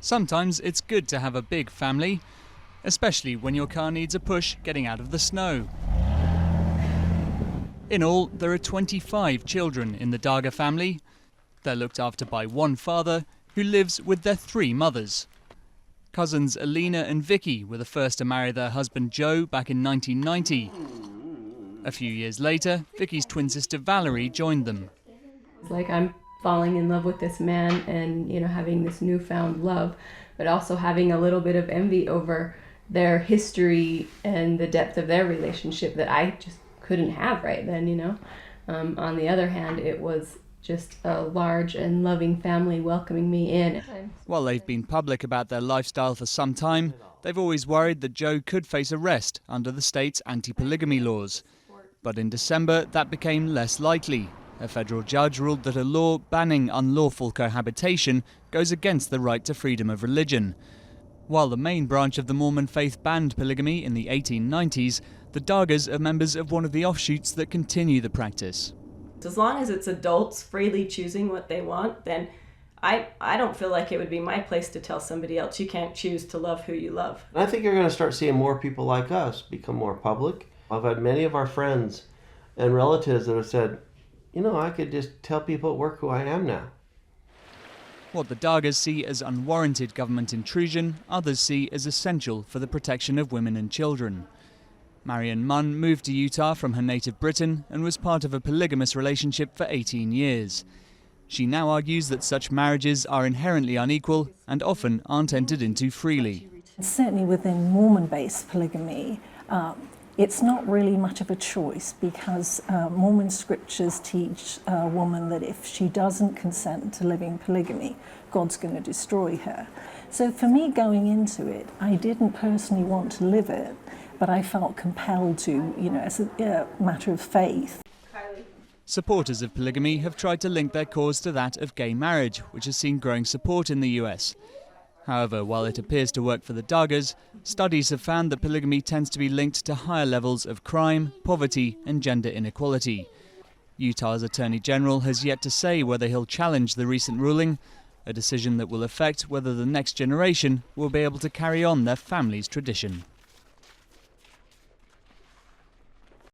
Sometimes it's good to have a big family, especially when your car needs a push getting out of the snow. In all, there are 25 children in the Daga family. They're looked after by one father who lives with their 3 mothers. Cousins Alina and Vicky were the first to marry their husband Joe back in 1990. A few years later, Vicky's twin sister Valerie joined them. It's like I'm falling in love with this man and, having this newfound love, but also having a little bit of envy over their history and the depth of their relationship that I just couldn't have right then, On the other hand, it was just a large and loving family welcoming me in. While they've been public about their lifestyle for some time, they've always worried that Joe could face arrest under the state's anti-polygamy laws. But in December, that became less likely. A federal judge ruled that a law banning unlawful cohabitation goes against the right to freedom of religion. While the main branch of the Mormon faith banned polygamy in the 1890s, the Dagas are members of one of the offshoots that continue the practice. As long as it's adults freely choosing what they want, then I don't feel like it would be my place to tell somebody else you can't choose to love who you love. I think you're going to start seeing more people like us become more public. I've had many of our friends and relatives that have said, I could just tell people at work who I am now. What the Dagas see as unwarranted government intrusion, others see as essential for the protection of women and children. Marion Munn moved to Utah from her native Britain and was part of a polygamous relationship for 18 years. She now argues that such marriages are inherently unequal and often aren't entered into freely. Certainly within Mormon-based polygamy, it's not really much of a choice because Mormon scriptures teach a woman that if she doesn't consent to living polygamy, God's going to destroy her. So for me going into it, I didn't personally want to live it, but I felt compelled to, as a matter of faith. Supporters of polygamy have tried to link their cause to that of gay marriage, which has seen growing support in the US. However, while it appears to work for the Dagas, studies have found that polygamy tends to be linked to higher levels of crime, poverty and gender inequality. Utah's Attorney General has yet to say whether he'll challenge the recent ruling, a decision that will affect whether the next generation will be able to carry on their family's tradition.